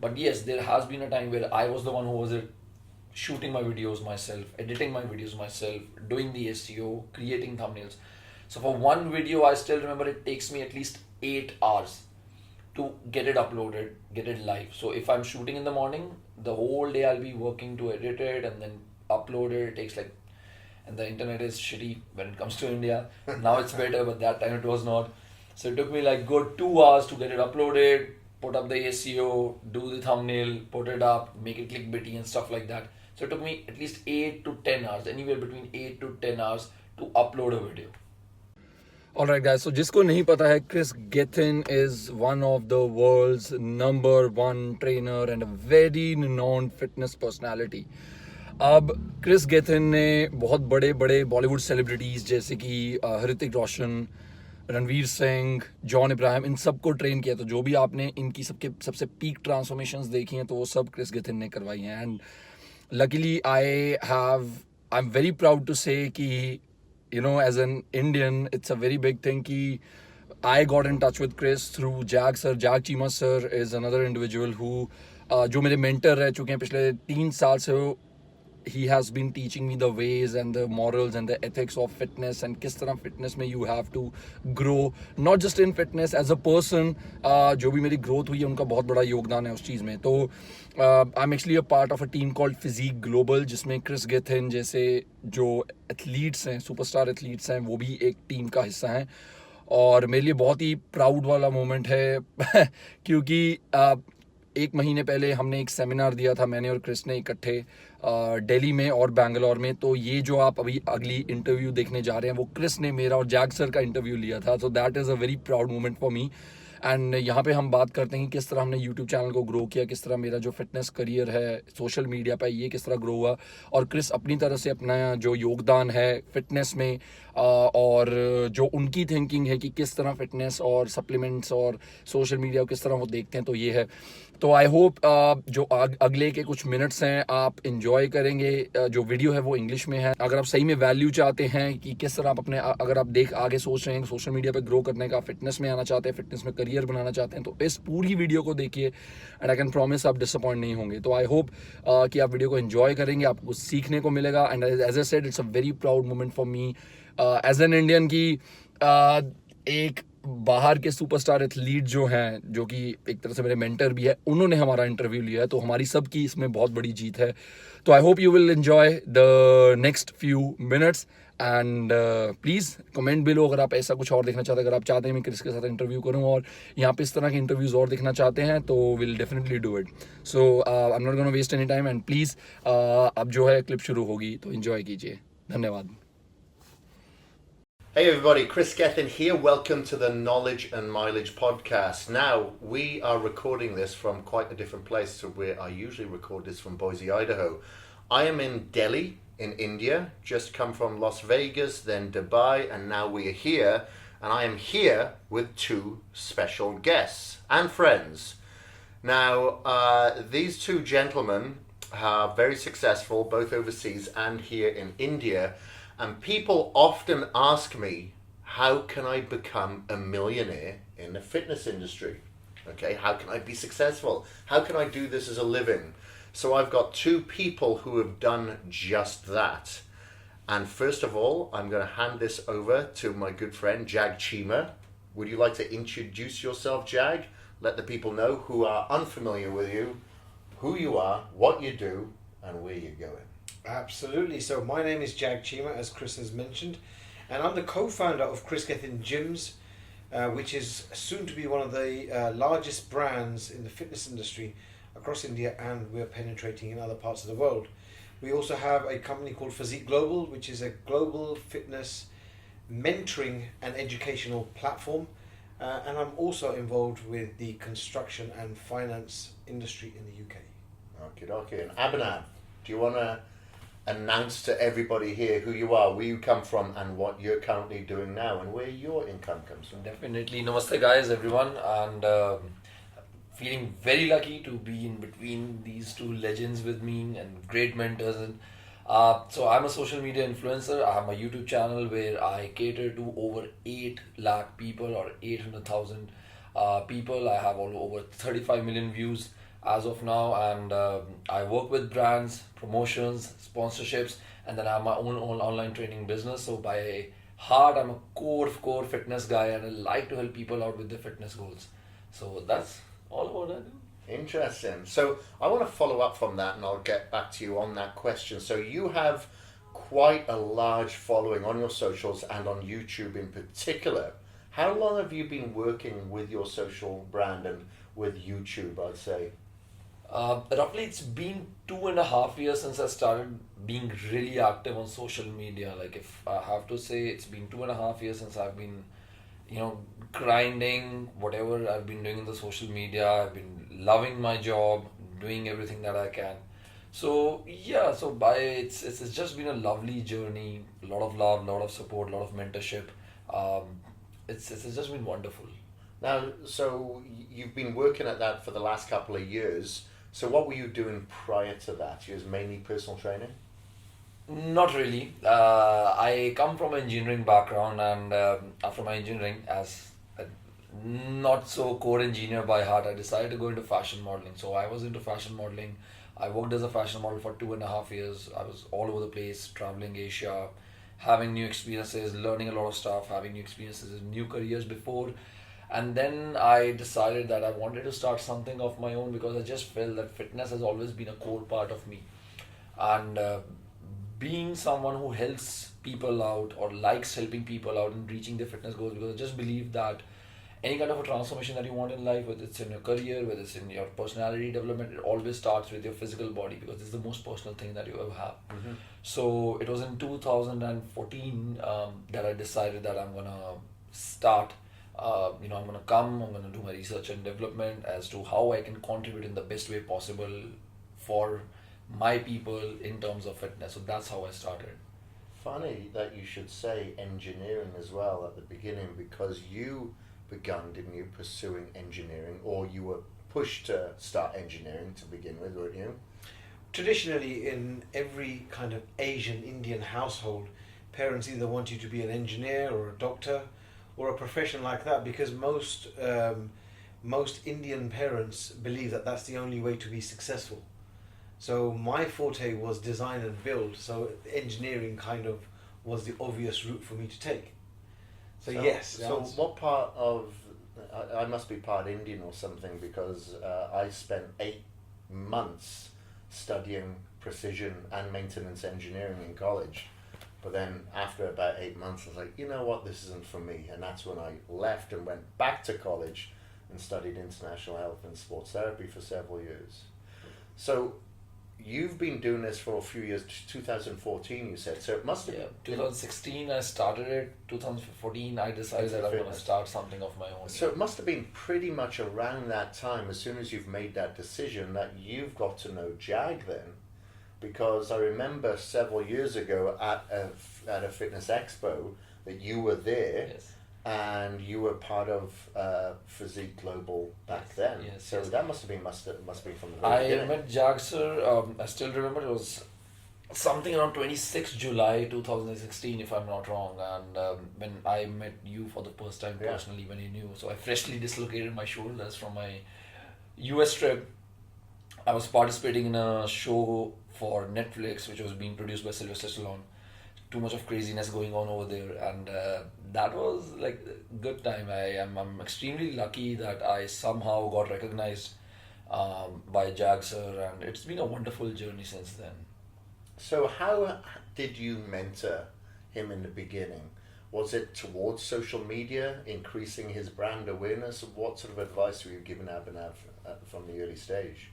But yes, there has been a time where I was the one who was shooting my videos myself, editing my videos myself, doing the SEO, creating thumbnails. So for one video, I still remember it takes me at least 8 hours to get it uploaded, get it live. So if I'm shooting in the morning, the whole day I'll be working to edit it and then upload it. It takes like, and the internet is shitty when it comes to India. Now it's better, but that time it was not. So it took me like good 2 hours to get it uploaded, put up the SEO, do the thumbnail, put it up, make it clickbaity and stuff like that. So it took me at least 8 to 10 hours, anywhere between 8 to 10 hours to upload a video. Alright guys, so जिसको नहीं पता है, Kris Gethin is one of the world's #1 trainer and a very renowned fitness personality. अब Chris गेथिन ने बहुत बड़े बड़े Bollywood celebrities जैसे कि ऋतिक रोशन, रणवीर सिंह, जॉन इब्राहिम, इन सबको ट्रेन किया. तो जो भी आपने इनकी सबसे पीक ट्रांसफॉर्मेशंस देखी हैं तो वो सब क्रिस गेथिन ने करवाई हैं. And luckily I am very proud to say कि as an Indian, it's a very big thing कि I got in touch with Kris through Jag sir. Jag Chima sir is another individual who जो मेरे mentor रह चुके हैं पिछले 3 साल से. He has been teaching me the ways and the morals and the ethics of fitness and किस तरह fitness में you have to grow, not just in fitness, as a person. जो भी मेरी growth हुई है उनका बहुत बड़ा योगदान है उस चीज़ में. तो I'm actually a part of a team called Physique Global, जिसमें Kris Gethin जैसे जो athletes हैं, superstar athletes हैं, वो भी एक टीम का हिस्सा हैं. और मेरे लिए बहुत ही प्राउड वाला मोमेंट है क्योंकि 1 महीने पहले हमने एक सेमिनार दिया था, मैंने और क्रिस ने इकट्ठे दिल्ली में और बैंगलोर में. तो ये जो आप अभी अगली इंटरव्यू देखने जा रहे हैं वो क्रिस ने मेरा और जैग सर का इंटरव्यू लिया था. So that is a very proud moment for me. And यहाँ पे हम बात करते हैं कि किस तरह हमने यूट्यूब चैनल को ग्रो किया, किस तरह मेरा जो फिटनेस करियर है सोशल मीडिया पे ये किस तरह ग्रो हुआ, और क्रिस अपनी तरह से अपना जो योगदान है फिटनेस में और जो उनकी थिंकिंग है कि किस तरह फिटनेस और सप्लीमेंट्स और सोशल मीडिया को किस तरह वो देखते हैं, तो ये है. तो आई होप जो अगले के कुछ मिनट्स हैं आप इन्जॉय करेंगे. जो वीडियो है वो इंग्लिश में है. अगर आप सही में वैल्यू चाहते हैं कि किस तरह आप अपने, अगर आप आगे सोच रहे हैं सोशल मीडिया पे ग्रो करने का, फिटनेस में आना चाहते हैं, फिटनेस में करियर बनाना चाहते हैं, तो इस पूरी वीडियो को देखिए एंड आई कैन प्रॉमिस आप डिसअपॉइंट नहीं होंगे. तो आई होप कि आप वीडियो को इन्जॉय करेंगे, आपको सीखने को मिलेगा. And as I said, it's a very proud moment for me as an Indian की एक बाहर के सुपरस्टार एथलीट जो हैं, जो कि एक तरह से मेरे मेंटर भी है, उन्होंने हमारा इंटरव्यू लिया है. तो हमारी सबकी इसमें बहुत बड़ी जीत है. तो I hope you will enjoy the next few minutes and please comment below अगर आप ऐसा कुछ और देखना चाहते हैं. अगर आप चाहते हैं मैं क्रिस के साथ इंटरव्यू करूं और यहाँ पे इस तरह के इंटरव्यूज़ और देखना चाहते हैं तो will definitely do it. So I am not gonna waste any time and please अब जो है क्लिप शुरू होगी तो इन्जॉय कीजिए. धन्यवाद. Hey everybody, Kris Gethin here. Welcome to the Knowledge and Mileage podcast. Now, we are recording this from quite a different place to where I usually record this, from Boise, Idaho. I am in Delhi in India, just come from Las Vegas, then Dubai, and now we are here. And I am here with 2 special guests and friends. Now, these 2 gentlemen are very successful, both overseas and here in India. And people often ask me, how can I become a millionaire in the fitness industry? Okay, how can I be successful? How can I do this as a living? So I've got 2 people who have done just that. And first of all, I'm going to hand this over to my good friend, Jag Chima. Would you like to introduce yourself, Jag? Let the people know who are unfamiliar with you, who you are, what you do, and where you're going. Absolutely. So my name is Jag Chima, as Kris has mentioned, and I'm the co-founder of Kris Gethin Gyms, which is soon to be one of the largest brands in the fitness industry across India, and we're penetrating in other parts of the world. We also have a company called Physique Global, which is a global fitness mentoring and educational platform, and I'm also involved with the construction and finance industry in the UK. Okay. And Abhinav, do you want to announce to everybody here who you are, where you come from, and what you're currently doing now, and where your income comes from? Definitely. Namaste guys, everyone, and feeling very lucky to be in between these 2 legends with me and great mentors. And so I'm a social media influencer. I have my YouTube channel where I cater to over 8 lakh people or 800,000 people. I have over 35 million views. as of now, and I work with brands, promotions, sponsorships, and then I have my own online training business. So by heart, I'm a core fitness guy, and I like to help people out with their fitness goals. So that's all what I do. Interesting. So I want to follow up from that, and I'll get back to you on that question. So you have quite a large following on your socials and on YouTube in particular. How long have you been working with your social brand and with YouTube, I'd say? Roughly, it's been 2.5 years since I started being really active on social media. Like, if I have to say, it's been 2.5 years since I've been, grinding whatever I've been doing in the social media. I've been loving my job, doing everything that I can. So yeah, it's just been a lovely journey. A lot of love, a lot of support, a lot of mentorship. Um, it's just been wonderful. Now, so you've been working at that for the last couple of years. So what were you doing prior to that? You was mainly personal training? Not really. I come from an engineering background, and after my engineering, as a not so core engineer by heart, I decided to go into fashion modeling. So I was into fashion modeling. I worked as a fashion model for 2.5 years. I was all over the place, traveling Asia, having new experiences, learning a lot of stuff, having new experiences in new careers before. And then I decided that I wanted to start something of my own, because I just felt that fitness has always been a core part of me. And being someone who helps people out or likes helping people out and reaching their fitness goals, because I just believe that any kind of a transformation that you want in life, whether it's in your career, whether it's in your personality development, it always starts with your physical body, because it's the most personal thing that you ever have. Mm-hmm. So it was in 2014 that I decided that I'm gonna start. I'm gonna do my research and development as to how I can contribute in the best way possible for my people in terms of fitness. So that's how I started. Funny that you should say engineering as well at the beginning, because you begun, didn't you, pursuing engineering, or you were pushed to start engineering to begin with, weren't you? Traditionally, in every kind of Asian Indian household, parents either want you to be an engineer or a doctor or a profession like that, because most Indian parents believe that that's the only way to be successful. So my forte was design and build, so engineering kind of was the obvious route for me to take. So yes. So what part of, I must be part Indian or something, because I spent 8 months studying precision and maintenance engineering in college. But then after about 8 months, I was like, you know what, this isn't for me. And that's when I left and went back to college and studied international health and sports therapy for several years. So you've been doing this for a few years, 2014 you said, so it must have been... 2016 I started it, 2014 I decided that I'm going to start something of my own. So it must have been pretty much around that time, as soon as you've made that decision, that you've got to know Jag then. Because I remember several years ago at a fitness expo that you were there. Yes. And you were part of Physique Global back then. Yes, so yes. that must have been from the very beginning. I met Jag sir, I still remember it was something around 26 July 2016 if I'm not wrong, and when I met you for the first time personally, when you knew. So I freshly dislocated my shoulders from my US trip. I was participating in a show for Netflix which was being produced by Sylvester Stallone. Too much of craziness going on over there, and that was like a good time. I'm extremely lucky that I somehow got recognized by Jag sir, and it's been a wonderful journey since then. So how did you mentor him in the beginning? Was it towards social media, increasing his brand awareness? What sort of advice were you giving Abhinav from the early stage?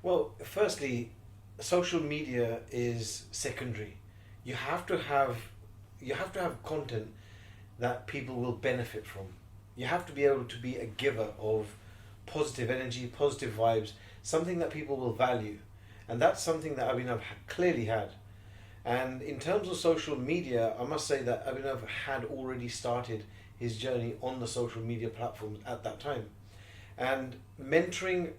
Well, firstly, social media is secondary. You have to have content that people will benefit from. You have to be able to be a giver of positive energy, positive vibes, something that people will value. And that's something that Abhinav clearly had. And in terms of social media, I must say that Abhinav had already started his journey on the social media platforms at that time. And mentoring,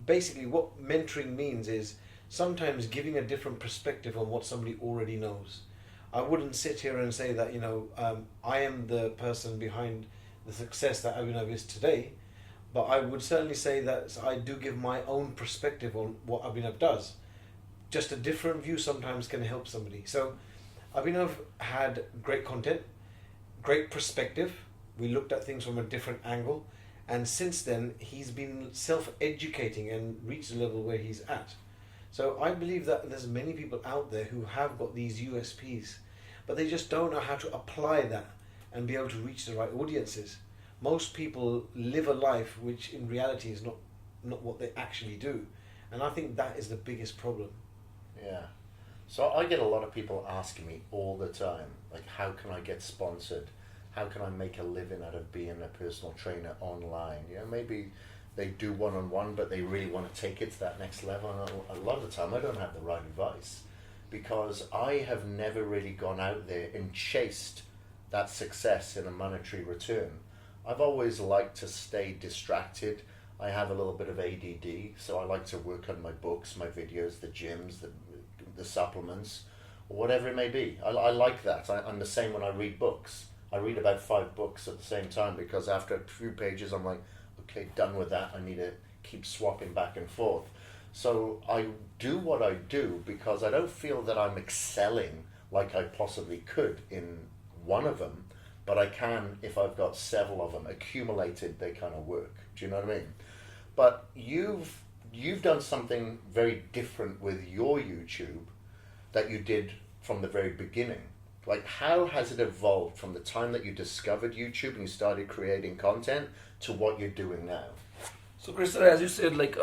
basically what mentoring means is sometimes giving a different perspective on what somebody already knows. I wouldn't sit here and say that, I am the person behind the success that Abhinav is today, but I would certainly say that I do give my own perspective on what Abhinav does. Just a different view sometimes can help somebody. So Abhinav had great content, great perspective. We looked at things from a different angle, and since then he's been self-educating and reached the level where he's at. So I believe that there's many people out there who have got these USPs, but they just don't know how to apply that and be able to reach the right audiences. Most people live a life which in reality is not what they actually do, and I think that is the biggest problem. Yeah. So I get a lot of people asking me all the time, like, how can I get sponsored? How can I make a living out of being a personal trainer online? You know, maybe they do one-on-one, but they really want to take it to that next level. And a lot of the time I don't have the right advice, because I have never really gone out there and chased that success in a monetary return. I've always liked to stay distracted. I have a little bit of ADD, so I like to work on my books, my videos, the gyms, the supplements, or whatever it may be. I like that. I'm the same when I read books. I read about 5 books at the same time, because after a few pages I'm like, okay, done with that. I need to keep swapping back and forth. So I do what I do because I don't feel that I'm excelling like I possibly could in one of them, but I can if I've got several of them accumulated. They kind of work. Do you know what I mean? But you've done something very different with your YouTube that you did from the very beginning. Like, how has it evolved from the time that you discovered YouTube and you started creating content to what you're doing now? So Kris, as you said, like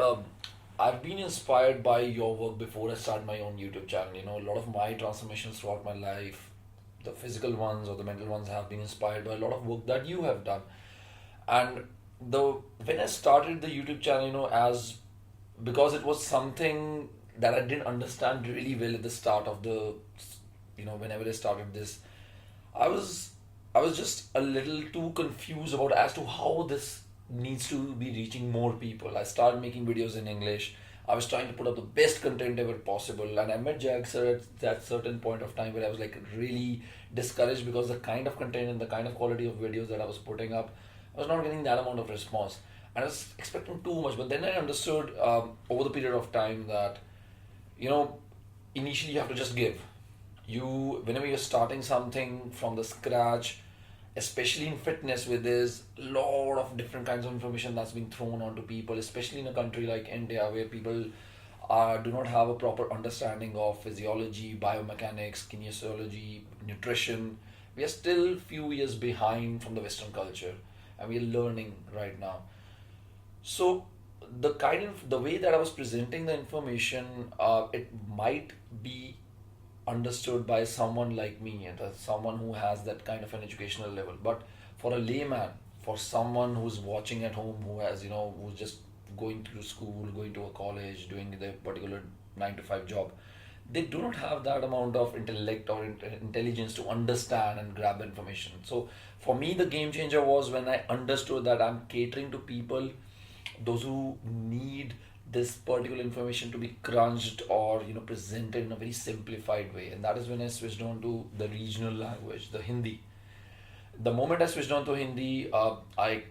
I've been inspired by your work before I started my own YouTube channel. You know, a lot of my transformations throughout my life, the physical ones or the mental ones, have been inspired by a lot of work that you have done. And when I started the YouTube channel, you know, because it was something that I didn't understand really well at the start of whenever I started this, I was just a little too confused about as to how this needs to be reaching more people. I started making videos in English. I was trying to put up the best content ever possible, and I met Jag sir at that certain point of time where I was like really discouraged because the kind of content and the kind of quality of videos that I was putting up, I was not getting that amount of response. And I was expecting too much, but then I understood over the period of time that, you know, initially you have to just give. Whenever you're starting something from the scratch, especially in fitness, where there's a lot of different kinds of information that's being thrown onto people, especially in a country like India where people do not have a proper understanding of physiology, biomechanics, kinesiology, nutrition. We are still few years behind from the Western culture, and we are learning right now. So the way that I was presenting the information, it might be understood by someone like me, and someone who has that kind of an educational level. But for a layman, for someone who's watching at home, who's just going through school, going to a college, doing their particular 9 to 5 job, they do not have that amount of intellect or intelligence to understand and grab the information. So for me, the game changer was when I understood that I'm catering to people, those who need this particular information to be crunched or presented in a very simplified way. And that is when I switched on to the regional language, the Hindi. The moment I switched on to Hindi, I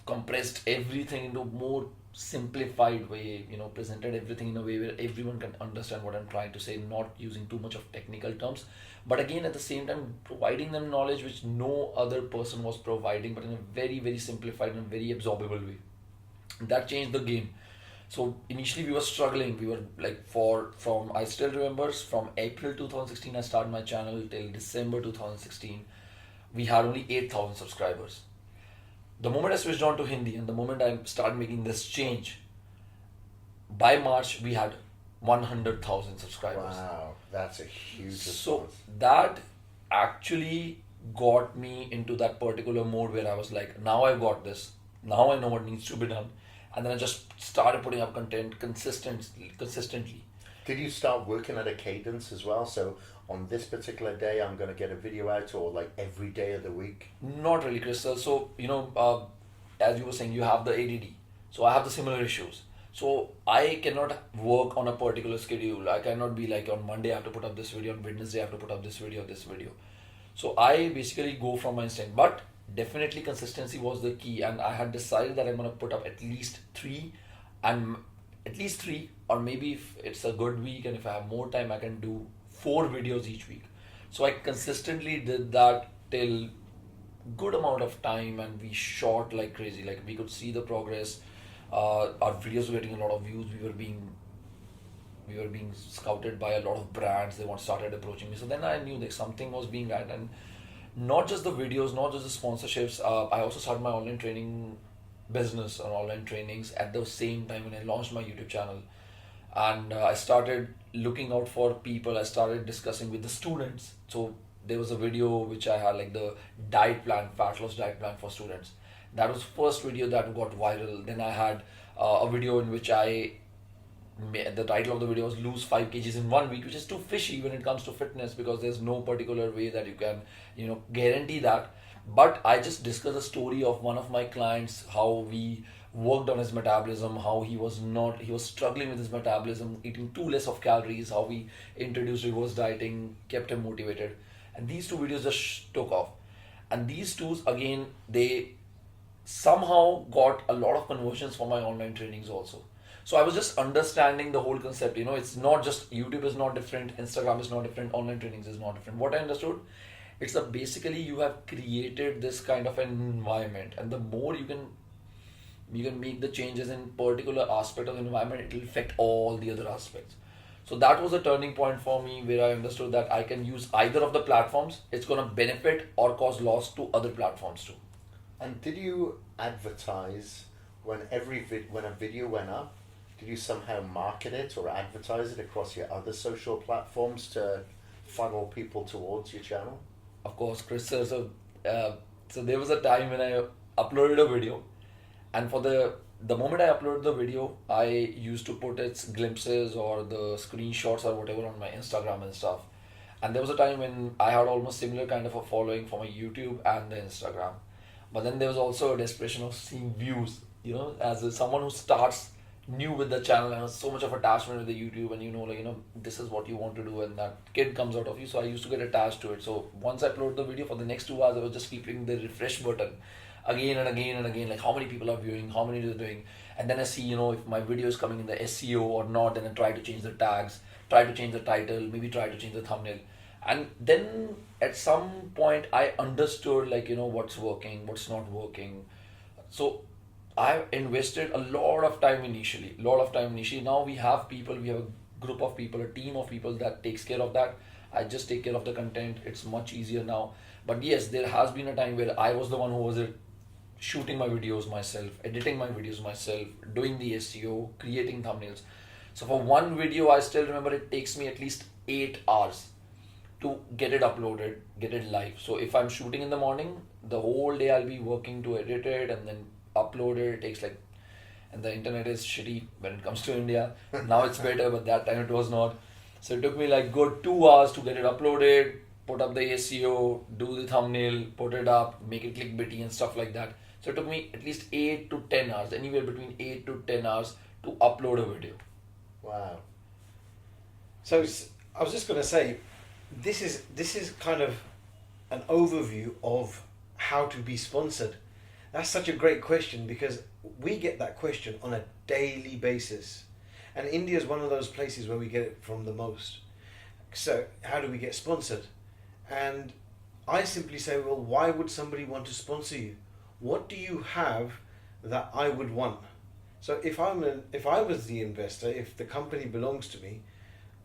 compressed everything into a more simplified way, presented everything in a way where everyone can understand what I'm trying to say, not using too much of technical terms, but again at the same time providing them knowledge which no other person was providing, but in a very, very simplified and very absorbable way. That changed the game. So initially we were struggling. We were like I still remember from April 2016 I started my channel till December 2016, we had only 8,000 subscribers. The moment I switched on to Hindi and the moment I started making this change, by March we had 100,000 subscribers. Wow, that's a huge response. So that actually got me into that particular mode where I was like, now I've got this. Now I know what needs to be done. And then I just started putting up content consistently. Did you start working at a cadence as well? So on this particular day, I'm going to get a video out, or like every day of the week? Not really, Crystal. So, as you were saying, you have the ADD. So I have the similar issues. So I cannot work on a particular schedule. I cannot be like on Monday I have to put up this video, on Wednesday I have to put up this video. So I basically go from my instinct. But definitely consistency was the key, and I had decided that I'm gonna put up at least three, and at least three, or maybe if it's a good week and if I have more time, I can do 4 videos each week. So I consistently did that till good amount of time, and we shot like crazy. Like we could see the progress. Our videos were getting a lot of views. We were being scouted by a lot of brands. They started approaching me. So then I knew that something was being right, and not just the videos, not just the sponsorships. I also started my online training business or online trainings at the same time when I launched my YouTube channel. And I started looking out for people. I started discussing with the students. So there was a video which I had, like the diet plan, fat loss diet plan for students. That was first video that got viral. Then I had a video in which the title of the video was lose 5 kgs in 1 week, which is too fishy when it comes to fitness, because there's no particular way that you can, guarantee that. But I just discussed a story of one of my clients, how we worked on his metabolism, how he was struggling with his metabolism, eating too less of calories, how we introduced reverse dieting, kept him motivated. And these 2 videos just took off. And these 2, again, they somehow got a lot of conversions for my online trainings also. So I was just understanding the whole concept. It's not just YouTube is not different, Instagram is not different, online trainings is not different. What I understood, it's that basically you have created this kind of an environment, and the more you can make the changes in particular aspect of the environment, it will affect all the other aspects. So that was a turning point for me, where I understood that I can use either of the platforms. It's going to benefit or cause loss to other platforms too. And did you advertise when a video went up? Did you somehow market it or advertise it across your other social platforms to funnel people towards your channel? Of course, Chris. So there was a time when I uploaded a video, and for the moment I uploaded the video, I used to put its glimpses or the screenshots or whatever on my Instagram and stuff. And there was a time when I had almost similar kind of a following for my YouTube and the Instagram. But then there was also a desperation of seeing views. As someone who starts new with the channel and has so much of attachment with the YouTube, and this is what you want to do, and that kid comes out of you. So I used to get attached to it. So once I upload the video, for the next 2 hours I was just keeping the refresh button again and again and again, like how many people are viewing, how many they're doing. And then I see, if my video is coming in the SEO or not, then I try to change the tags, try to change the title, maybe try to change the thumbnail. And then at some point I understood, what's working, what's not working. So I invested a lot of time initially. Now we have a group of people, a team of people that takes care of that. I just take care of the content. It's much easier now. But yes, there has been a time where I was the one who was shooting my videos myself, editing my videos myself, doing the SEO, creating thumbnails. So for one video, I still remember it takes me at least 8 hours to get it uploaded, get it live. So if I'm shooting in the morning, the whole day I'll be working to edit it and then upload it. It takes and the internet is shitty when it comes to India. Now it's better, but that time it was not. So it took me good 2 hours to get it uploaded, put up the SEO, do the thumbnail, put it up, make it clickbaity and stuff like that. So it took me at least 8 to 10 hours, anywhere between 8 to 10 hours to upload a video. Wow. So I was just going to say, this is kind of an overview of how to be sponsored. That's such a great question, because we get that question on a daily basis. And India is one of those places where we get it from the most. So how do we get sponsored? And I simply say, well, why would somebody want to sponsor you? What do you have that I would want? So if I was the investor, if the company belongs to me,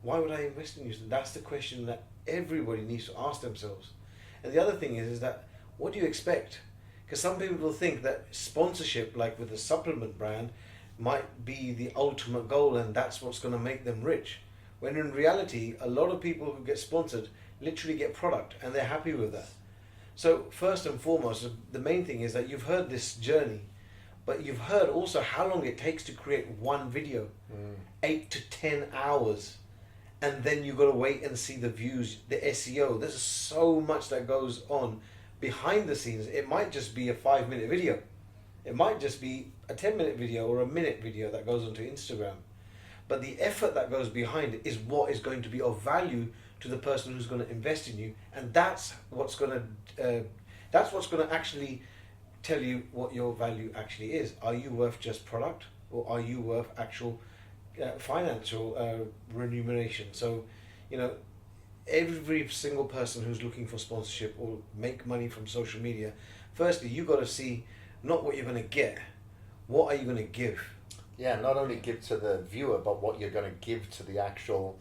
why would I invest in you? So that's the question that everybody needs to ask themselves. And the other thing is that what do you expect? Because some people will think that sponsorship, like with a supplement brand, might be the ultimate goal and that's what's going to make them rich. When in reality, a lot of people who get sponsored literally get product and they're happy with that. So first and foremost, the main thing is that you've heard this journey, but you've heard also how long it takes to create one video, 8 to 10 hours. And then you've got to wait and see the views, the SEO. There's so much that goes on behind the scenes. It might just be a 5-minute video. It might just be a 10-minute video or a minute video that goes onto Instagram. But the effort that goes behind it is what is going to be of value to the person who's going to invest in you. And that's what's going to That's what's going to actually tell you what your value actually is. Are you worth just product, or are you worth actual financial remuneration? So, you know, every single person who's looking for sponsorship or make money from social media, firstly, you got to see not what you're going to get, what are you going to give? Yeah, not only give to the viewer, but what you're going to give to the actual,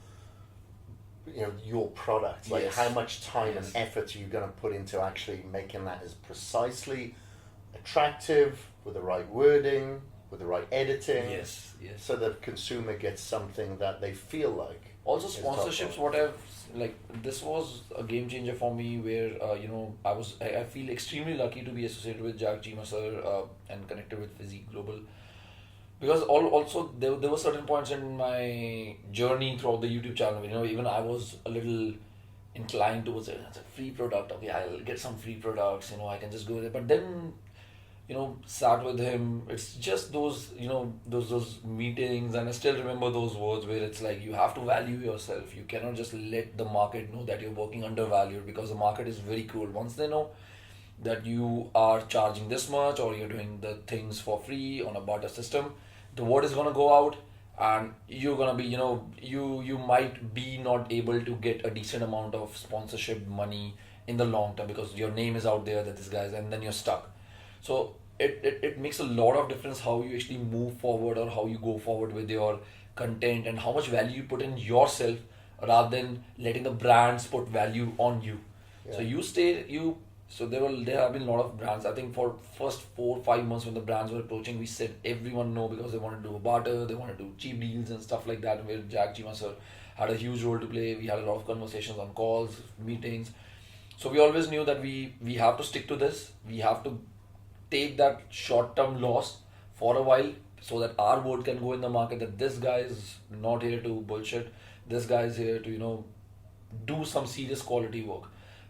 you know, your product. Like Yes. how much time Yes. and effort are you going to put into actually making that as precisely attractive, with the right wording, with the right editing, Yes, yes. so the consumer gets something that they feel like. Also is top sponsorships, quality. what this was a game changer for me, where I feel extremely lucky to be associated with Jag Chima sir and connected with Physique Global, because also there were certain points in my journey throughout the YouTube channel, you know, even I was a little inclined towards it. It's a free product, okay, I'll get some free products, you know, I can just go there. But then, you know, sat with him, it's just those, you know, those meetings, and I still remember those words where it's like, you have to value yourself. You cannot just let the market know that you're working undervalued, because the market is very cruel. Once they know that you are charging this much, or you're doing the things for free on a barter system, the word is gonna go out, and you're gonna be, you know, you might be not able to get a decent amount of sponsorship money in the long term, because your name is out there that this guy's, and then you're stuck. So it makes a lot of difference how you actually move forward, or how you go forward with your content, and how much value you put in yourself, rather than letting the brands put value on you. Yeah. So there have been a lot of brands. I think for first 4 or 5 months when the brands were approaching, we said everyone no, because they wanted to do a barter, they wanted to do cheap deals and stuff like that. And where Jag Chima sir had a huge role to play. We had a lot of conversations on calls, meetings. So we always knew that we have to stick to this. We have to take that short-term loss for a while, so that our word can go in the market that this guy is not here to bullshit. This guy is here to, you know, do some serious quality work.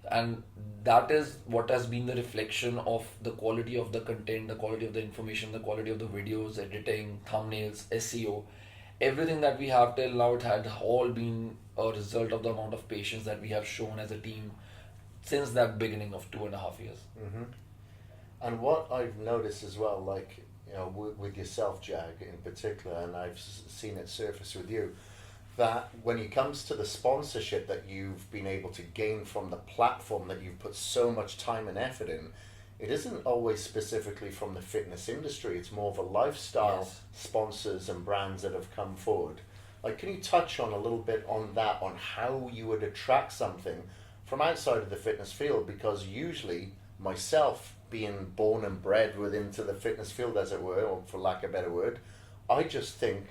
And that is what has been the reflection of the quality of the content, the quality of the information, the quality of the videos, editing, thumbnails, SEO. Everything that we have till now, it had all been a result of the amount of patience that we have shown as a team since that beginning of 2.5 years. Mm-hmm. And what I've noticed as well, like, you know, with yourself, Jag, in particular, and I've seen it surface with you, that when it comes to the sponsorship that you've been able to gain from the platform that you've put so much time and effort in, it isn't always specifically from the fitness industry. It's more of a lifestyle Yes. sponsors and brands that have come forward. Like, can you touch on a little bit on that, on how you would attract something from outside of the fitness field? Because usually, myself, being born and bred into the fitness field, as it were, or for lack of a better word, I just think,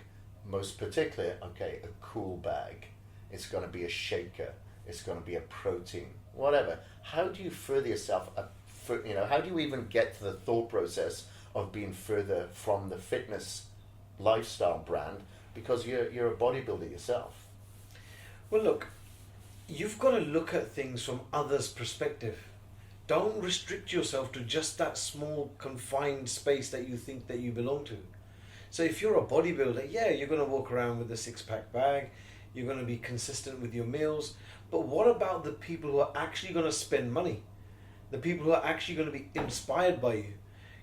most particularly, okay, a cool bag, it's going to be a shaker, it's going to be a protein, whatever. How do you further yourself, you know, how do you even get to the thought process of being further from the fitness lifestyle brand, because you're a bodybuilder yourself? Well, look, you've got to look at things from others' perspective. Don't restrict yourself to just that small confined space that you think that you belong to. So if you're a bodybuilder, yeah, you're going to walk around with a six-pack bag, you're going to be consistent with your meals, but what about the people who are actually going to spend money? The people who are actually going to be inspired by you?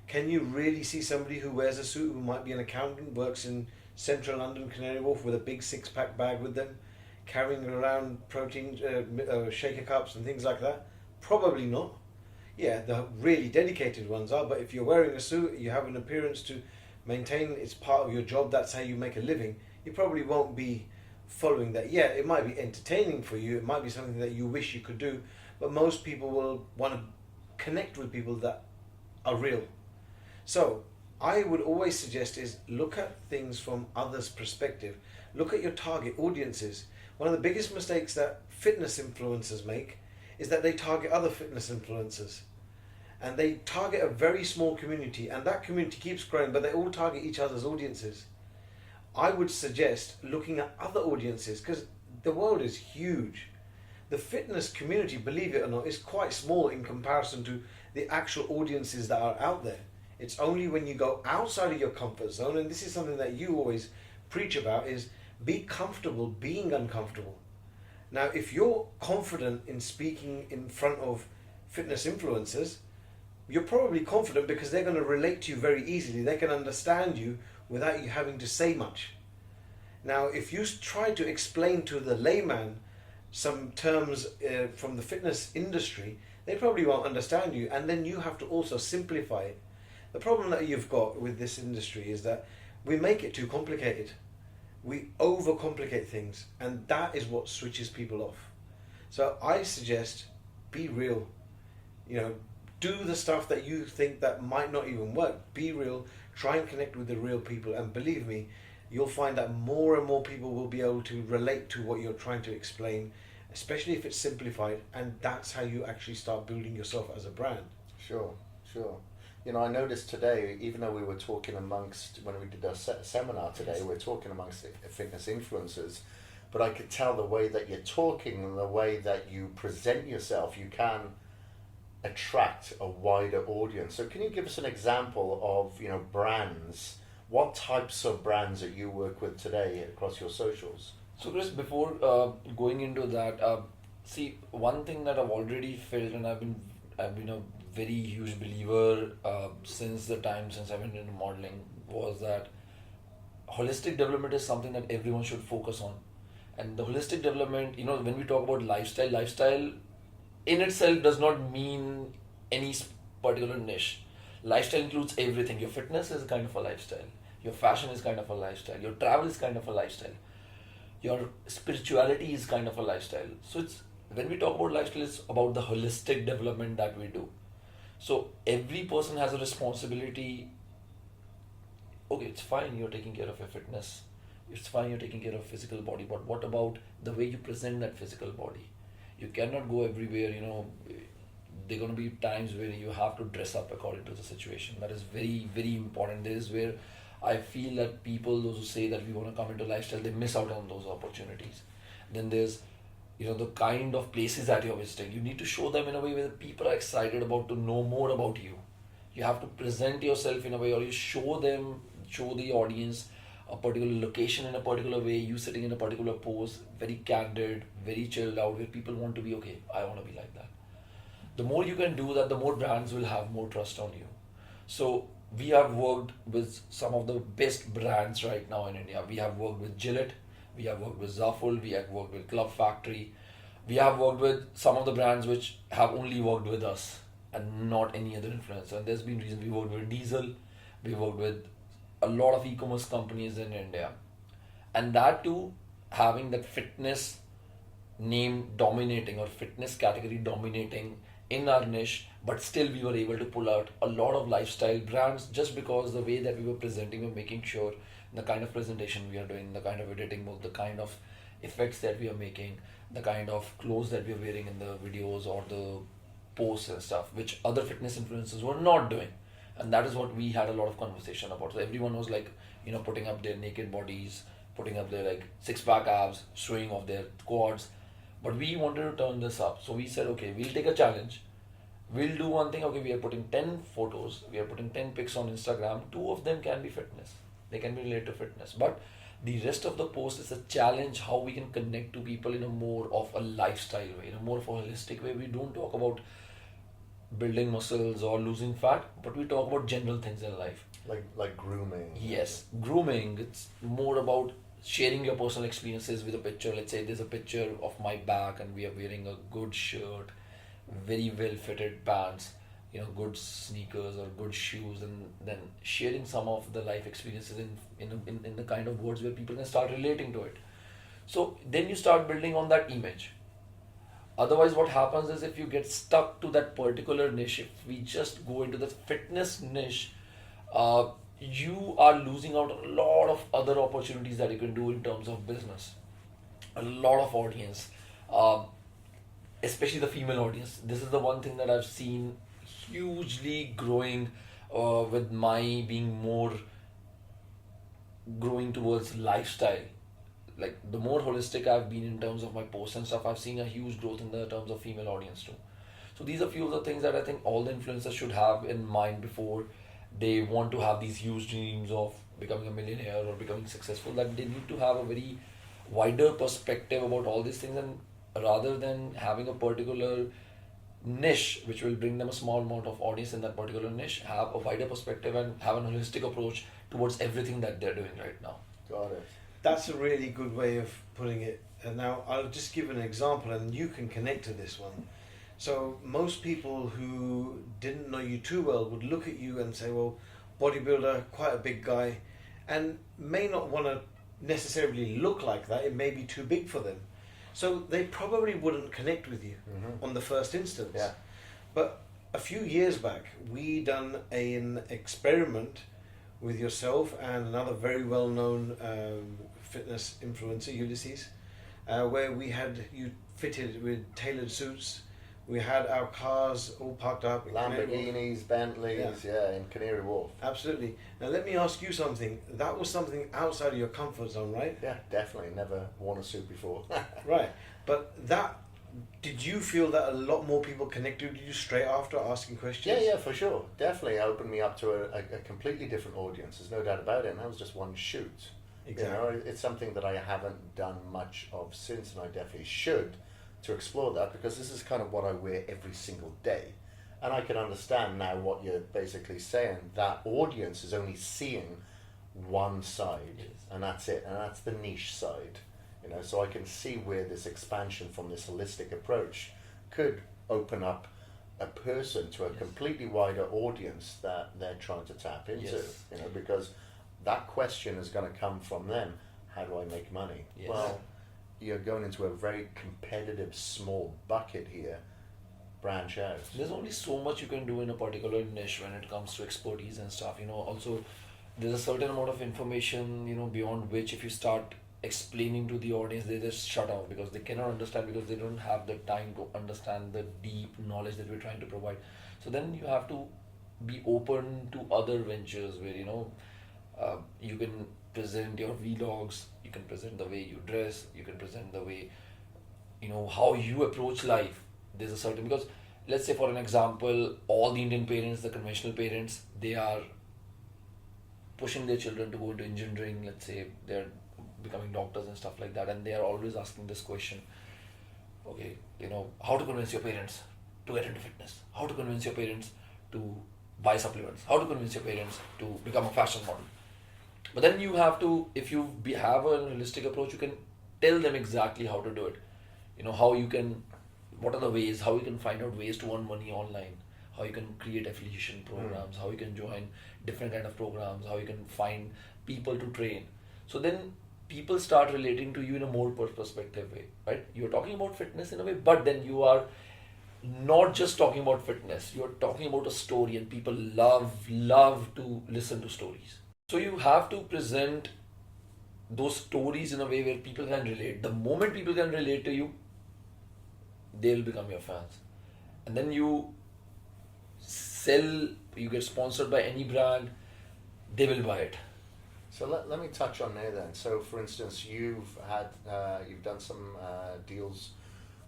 Can you really see somebody who wears a suit, who might be an accountant, works in central London, Canary Wharf, with a big six-pack bag with them, carrying around protein shaker cups and things like that? Probably not. Yeah, the really dedicated ones are, but if you're wearing a suit, you have an appearance to maintain, it's part of your job, that's how you make a living, you probably won't be following that. Yeah, it might be entertaining for you, it might be something that you wish you could do, but most people will want to connect with people that are real. So I would always suggest is look at things from others' perspective. Look at your target audiences. One of the biggest mistakes that fitness influencers make is that they target other fitness influencers. And they target a very small community, and that community keeps growing, but they all target each other's audiences. I would suggest looking at other audiences, because the world is huge. The fitness community, believe it or not, is quite small in comparison to the actual audiences that are out there. It's only when you go outside of your comfort zone, and this is something that you always preach about, is be comfortable being uncomfortable. Now, if you're confident in speaking in front of fitness influencers, you're probably confident because they're going to relate to you very easily. They can understand you without you having to say much. Now, if you try to explain to the layman some terms from the fitness industry, they probably won't understand you, and then you have to also simplify it. The problem that you've got with this industry is that we make it too complicated. We overcomplicate things, and that is what switches people off. So I suggest be real. You know, do the stuff that you think that might not even work. Be real. Try and connect with the real people, and believe me, you'll find that more and more people will be able to relate to what you're trying to explain, especially if it's simplified, and that's how you actually start building yourself as a brand. Sure. You know, I noticed today, even though we were talking amongst, when we did our seminar today, we were talking amongst fitness influencers, but I could tell the way that you're talking and the way that you present yourself, you can attract a wider audience. So can you give us an example of, you know, brands? What types of brands that you work with today across your socials? So Chris, before going into that, see, one thing that I've already felt, and I've been a very huge believer since I've been into modeling, was that holistic development is something that everyone should focus on. And the holistic development, you know, when we talk about lifestyle in itself does not mean any particular niche. Lifestyle includes everything. Your fitness is kind of a lifestyle. Your fashion is kind of a lifestyle. Your travel is kind of a lifestyle. Your spirituality is kind of a lifestyle. So when we talk about lifestyle, it's about the holistic development that we do. So every person has a responsibility. Okay, it's fine, you're taking care of your fitness. It's fine, you're taking care of physical body, but what about the way you present that physical body? You cannot go everywhere, you know. There are going to be times where you have to dress up according to the situation. That is very, very important. This is where I feel that people, those who say that we want to come into lifestyle, they miss out on those opportunities. Then there's, you know, the kind of places that you're visiting. You need to show them in a way where people are excited about to know more about you. You have to present yourself in a way, or you show the audience a particular location in a particular way, you sitting in a particular pose, very candid, very chilled out, where people want to be, okay, I want to be like that. The more you can do that, the more brands will have more trust on you. So we have worked with some of the best brands right now in India. We have worked with Gillette, we have worked with Zaful, we have worked with Club Factory. We have worked with some of the brands which have only worked with us and not any other influencer. And there's been reasons. We worked with Diesel, we worked with a lot of e-commerce companies in India. And that too, having that fitness name dominating or fitness category dominating in our niche, but still we were able to pull out a lot of lifestyle brands just because the way that we were presenting, we were making sure the kind of presentation we are doing, the kind of editing mode, the kind of effects that we are making, the kind of clothes that we are wearing in the videos or the posts and stuff, which other fitness influencers were not doing. And that is what we had a lot of conversation about. So everyone was like, you know, putting up their naked bodies, putting up their like six-pack abs, showing off their quads. But we wanted to turn this up. So we said, okay, we'll take a challenge. We'll do one thing. Okay, we are putting 10 photos. We are putting 10 pics on Instagram. 2 of them can be fitness. They can be related to fitness. But the rest of the post is a challenge how we can connect to people in a more of a lifestyle way, in a more of a holistic way. We don't talk about building muscles or losing fat, but we talk about general things in life. Like grooming. Yes, grooming. It's more about sharing your personal experiences with a picture. Let's say there's a picture of my back and we are wearing a good shirt, very well fitted pants, you know, good sneakers or good shoes, and then sharing some of the life experiences in the kind of words where people can start relating to it. So then you start building on that image. Otherwise, what happens is if you get stuck to that particular niche, if we just go into the fitness niche, you are losing out a lot of other opportunities that you can do in terms of business. A lot of audience, especially the female audience. This is the one thing that I've seen hugely growing with my being more growing towards lifestyle. Like the more holistic I've been in terms of my posts and stuff, I've seen a huge growth in the terms of female audience too. So these are few of the things that I think all the influencers should have in mind before they want to have these huge dreams of becoming a millionaire or becoming successful, that they need to have a very wider perspective about all these things, and rather than having a particular niche, which will bring them a small amount of audience in that particular niche, have a wider perspective and have an holistic approach towards everything that they're doing right now. Got it. That's a really good way of putting it. And now I'll just give an example and you can connect to this one. So most people who didn't know you too well would look at you and say, well, bodybuilder, quite a big guy, and may not want to necessarily look like that. It may be too big for them. So they probably wouldn't connect with you on the first instance. Yeah. But a few years back, we done an experiment with yourself and another very well-known fitness influencer, Ulysses, where we had you fitted with tailored suits. We had our cars all parked up. Lamborghinis, Bentleys, yeah, in Canary Wharf. Absolutely. Now let me ask you something. That was something outside of your comfort zone, right? Yeah, definitely. Never worn a suit before. Right. But did you feel that a lot more people connected with you straight after asking questions? Yeah, for sure. Definitely opened me up to a completely different audience. There's no doubt about it. And that was just one shoot. Exactly. You know, it's something that I haven't done much of since, and I definitely should to explore that, because this is kind of what I wear every single day. And I can understand now what you're basically saying. That audience is only seeing one side, and that's it. And that's the niche side. You know, so I can see where this expansion from this holistic approach could open up a person to a completely wider audience that they're trying to tap into. Yes. You know, because that question is going to come from them. How do I make money? Yes. Well, you're going into a very competitive small bucket here. Branch out. There's only so much you can do in a particular niche when it comes to expertise and stuff. You know, also there's a certain amount of information, you know, beyond which if you start explaining to the audience, they just shut off because they cannot understand, because they don't have the time to understand the deep knowledge that we're trying to provide. So then you have to be open to other ventures where, you know, you can present your vlogs, you can present the way you dress, you can present the way, you know, how you approach life. There's a certain, because let's say for an example, all the Indian parents, the conventional parents, they are pushing their children to go into engineering. Let's say they're becoming doctors and stuff like that, and they are always asking this question, okay, you know, how to convince your parents to get into fitness, how to convince your parents to buy supplements, how to convince your parents to become a fashion model. But then you have to, if you have a holistic approach, you can tell them exactly how to do it. You know, how you can, what are the ways, how you can find out ways to earn money online, how you can create affiliation programs, how you can join different kind of programs, how you can find people to train. So then people start relating to you in a more perspective way, right? You're talking about fitness in a way, but then you are not just talking about fitness, you're talking about a story, and people love to listen to stories. So you have to present those stories in a way where people can relate. The moment people can relate to you, they will become your fans. And then you sell, you get sponsored by any brand, they will buy it. So let me touch on there then. So for instance, you've done some deals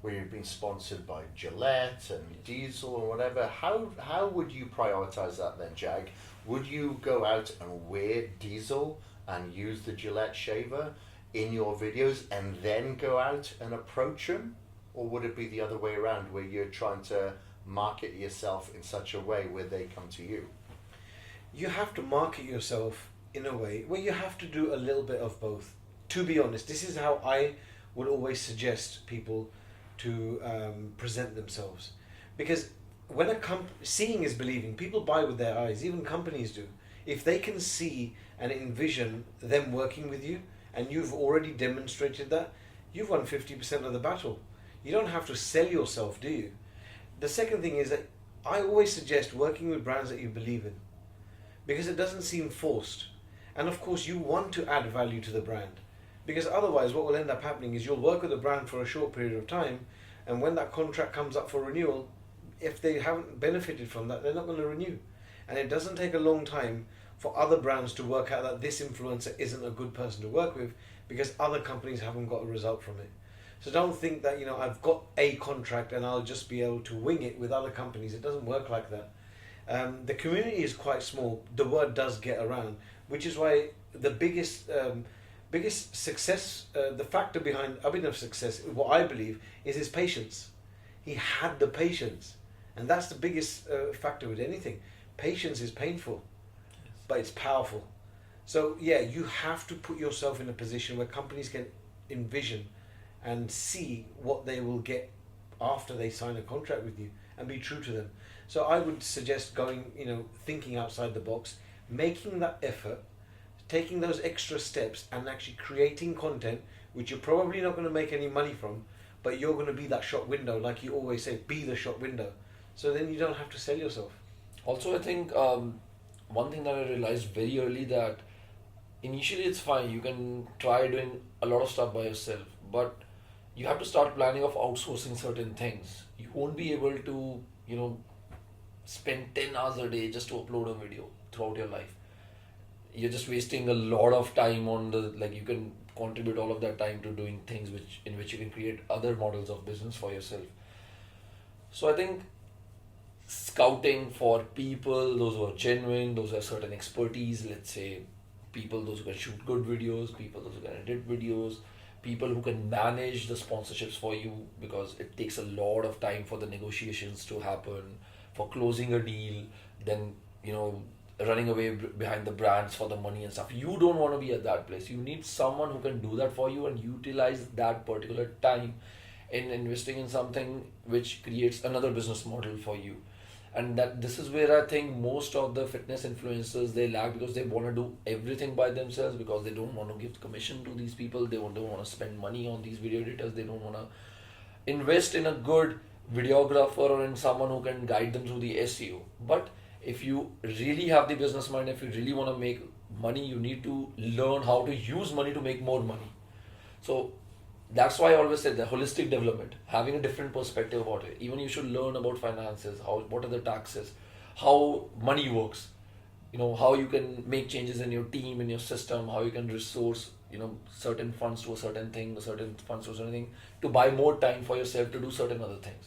where you've been sponsored by Gillette and Diesel or whatever. How would you prioritize that then, Jag? Would you go out and wear Diesel and use the Gillette shaver in your videos and then go out and approach them? Or would it be the other way around, where you're trying to market yourself in such a way where they come to you? You have to market yourself in a way where you have to do a little bit of both. To be honest, this is how I would always suggest people to present themselves. Because when seeing is believing, people buy with their eyes, even companies do. If they can see and envision them working with you, and you've already demonstrated that, you've won 50% of the battle. You don't have to sell yourself, do you? The second thing is that I always suggest working with brands that you believe in, because it doesn't seem forced. And of course you want to add value to the brand, because otherwise what will end up happening is you'll work with a brand for a short period of time, and when that contract comes up for renewal, if they haven't benefited from that, they're not going to renew. And it doesn't take a long time for other brands to work out that this influencer isn't a good person to work with, because other companies haven't got a result from it. So don't think that, you know, I've got a contract and I'll just be able to wing it with other companies. It doesn't work like that. The community is quite small. The word does get around, which is why the biggest success, the factor behind Abhinav's success, what I believe, is his patience. He had the patience. And that's the biggest factor with anything. Patience is painful, but it's powerful. So yeah, you have to put yourself in a position where companies can envision and see what they will get after they sign a contract with you, and be true to them. So I would suggest going, thinking outside the box, making that effort, taking those extra steps, and actually creating content which you're probably not going to make any money from, but you're going to be that shop window, like you always say, be the shop window. So then you don't have to sell yourself. Also, I think one thing that I realized very early, that initially it's fine, you can try doing a lot of stuff by yourself, but you have to start planning of outsourcing certain things. You won't be able to, spend 10 hours a day just to upload a video throughout your life. You're just wasting a lot of time on you can contribute all of that time to doing things in which you can create other models of business for yourself. So I think scouting for people, those who are genuine, those who have certain expertise, let's say people, those who can shoot good videos, people, those who can edit videos, people who can manage the sponsorships for you, because it takes a lot of time for the negotiations to happen, for closing a deal, then, running away behind the brands for the money and stuff. You don't want to be at that place. You need someone who can do that for you and utilize that particular time in investing in something which creates another business model for you. And that this is where I think most of the fitness influencers, they lag, because they want to do everything by themselves, because they don't want to give commission to these people, they don't want to spend money on these video editors, they don't want to invest in a good videographer or in someone who can guide them through the SEO. But if you really have the business mind, if you really want to make money, you need to learn how to use money to make more money. So that's why I always say the holistic development, having a different perspective about it. Even you should learn about finances, what are the taxes, how money works, how you can make changes in your team, in your system, how you can resource, certain funds to a certain thing, certain funds to a certain thing, to buy more time for yourself to do certain other things.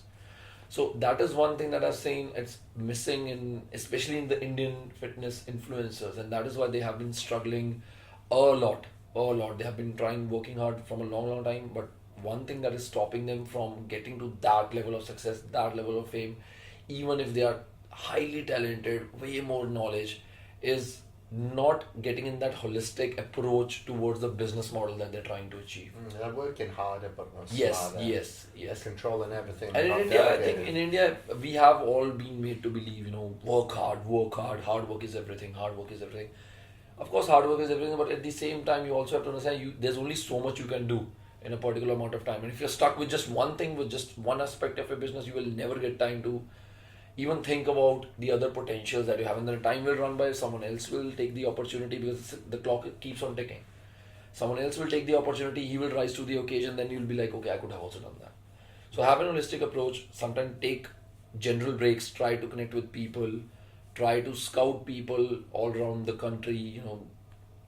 So that is one thing that I've seen it's missing especially in the Indian fitness influencers, and that is why they have been struggling a lot. They have been working hard from a long time, but one thing that is stopping them from getting to that level of success, that level of fame, even if they are highly talented, way more knowledge, is not getting in that holistic approach towards the business model that they're trying to achieve. They're working harder but not smarter. Yes. Controlling everything. And in India, I think in India, we have all been made to believe, work hard, hard work is everything. Of course, hard work is everything, but at the same time, you also have to understand there's only so much you can do in a particular amount of time. And if you're stuck with just one thing, with just one aspect of your business, you will never get time to even think about the other potentials that you have. And then time will run by, someone else will take the opportunity, because the clock keeps on ticking. Someone else will take the opportunity, he will rise to the occasion, then you'll be like, okay, I could have also done that. So have an holistic approach, sometimes take general breaks, try to connect with people, try to scout people all around the country,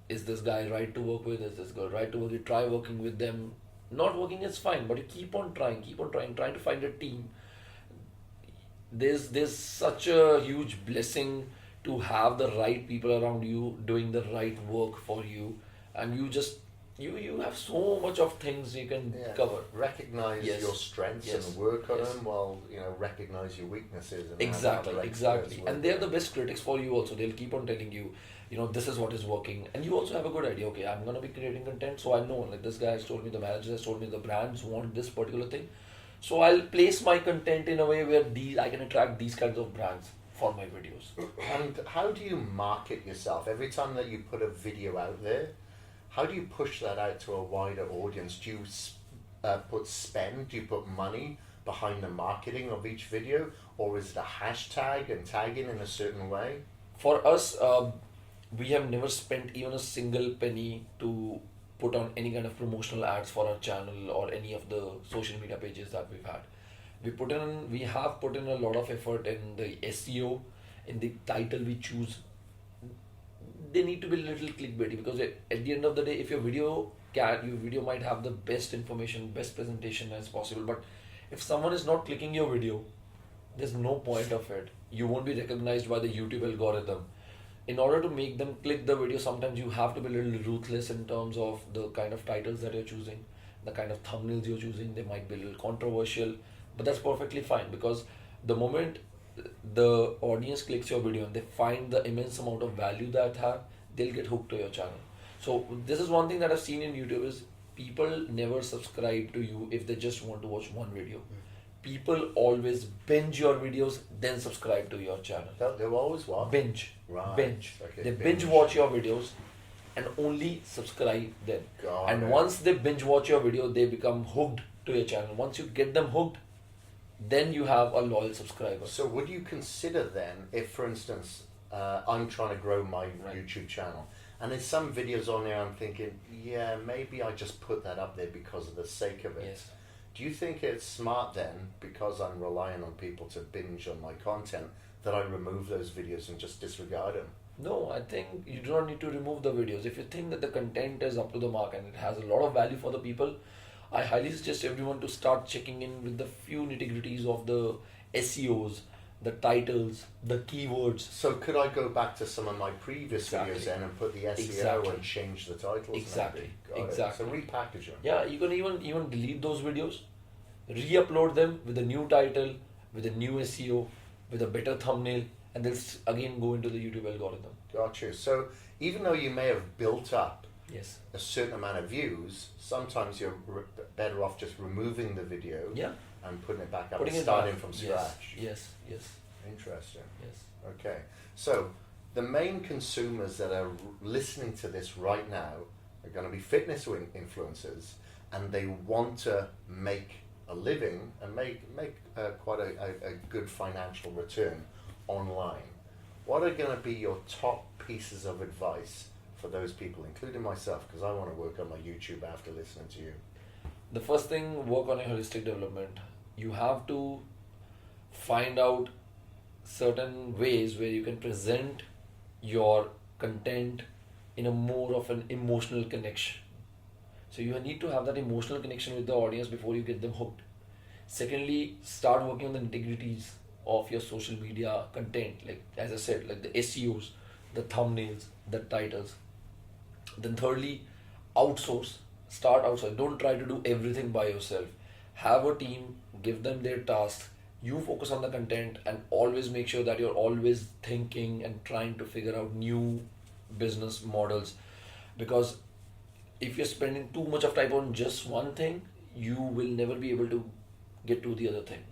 is this guy right to work with, is this girl right to work with, try working with them. Not working is fine, but you keep on trying to find a team. There's such a huge blessing to have the right people around you doing the right work for you, and you have so much of things you can cover. Recognize your strengths and work on them, while recognize your weaknesses. And exactly. And they're the best critics for you also. They'll keep on telling you, this is what is working, and you also have a good idea. Okay, I'm gonna be creating content, so I know, like, this guy has told me, the manager has told me, the brands want this particular thing. So I'll place my content in a way where I can attract these kinds of brands for my videos. And how do you market yourself? Every time that you put a video out there, how do you push that out to a wider audience? Do you do you put money behind the marketing of each video? Or is it a hashtag and tagging in a certain way? For us, we have never spent even a single penny to put on any kind of promotional ads for our channel or any of the social media pages that we've had. We have put in a lot of effort in the SEO, in the title we choose. They need to be a little clickbaity, because at the end of the day, if your video might have the best information, best presentation as possible, but if someone is not clicking your video, there's no point of it. You won't be recognized by the YouTube algorithm. In order to make them click the video, sometimes you have to be a little ruthless in terms of the kind of titles that you're choosing, the kind of thumbnails you're choosing. They might be a little controversial, but that's perfectly fine, because the moment the audience clicks your video and they find the immense amount of value that have, they'll get hooked to your channel. So this is one thing that I've seen in YouTube is people never subscribe to you if they just want to watch one video. People always binge your videos, then subscribe to your channel. They'll always what? Binge. Right. Binge. Okay, They binge. binge watch your videos and only subscribe then. Got And it. once they binge watch your video, they become hooked to your channel. Once you get them hooked, then you have a loyal subscriber. So would you consider then, if for instance, I'm trying to grow my Right. YouTube channel, and there's some videos on there I'm thinking, yeah, maybe I just put that up there because of the sake of it. Yes. Do you think it's smart then, because I'm relying on people to binge on my content, that I remove those videos and just disregard them? No, I think you do not need to remove the videos. If you think that the content is up to the mark and it has a lot of value for the people, I highly suggest everyone to start checking in with the few nitty-gritties of the SEOs, the titles, the keywords. So could I go back to some of my previous Exactly. videos then and put the SEO Exactly. and change the titles? Exactly. Maybe? Got it. Exactly. So repackage them. Yeah, you can even delete those videos, re-upload them with a new title, with a new SEO, with a better thumbnail, and they'll again go into the YouTube algorithm. Got you. So even though you may have built up Yes. a certain amount of views, sometimes you're better off just removing the video Yeah. and putting it back up Putting and it starting back. from Yes. scratch. Yes. Yes. Interesting. Yes. Okay. So the main consumers that are listening to this right now are going to be fitness influencers, and they want to make a living and make quite a good financial return online. What are going to be your top pieces of advice for those people, including myself, because I want to work on my YouTube after listening to you? The first thing, work on your holistic development. You have to find out certain ways where you can present your content in a more of an emotional connection. So you need to have that emotional connection with the audience before you get them hooked. Secondly, start working on the nitty-gritties of your social media content, like as I said, like the SEOs, the thumbnails, the titles. Then thirdly, outsource. Start outsource. Don't try to do everything by yourself. Have a team, give them their tasks. You focus on the content and always make sure that you're always thinking and trying to figure out new business models. Because if you're spending too much of time on just one thing, you will never be able to get to the other thing.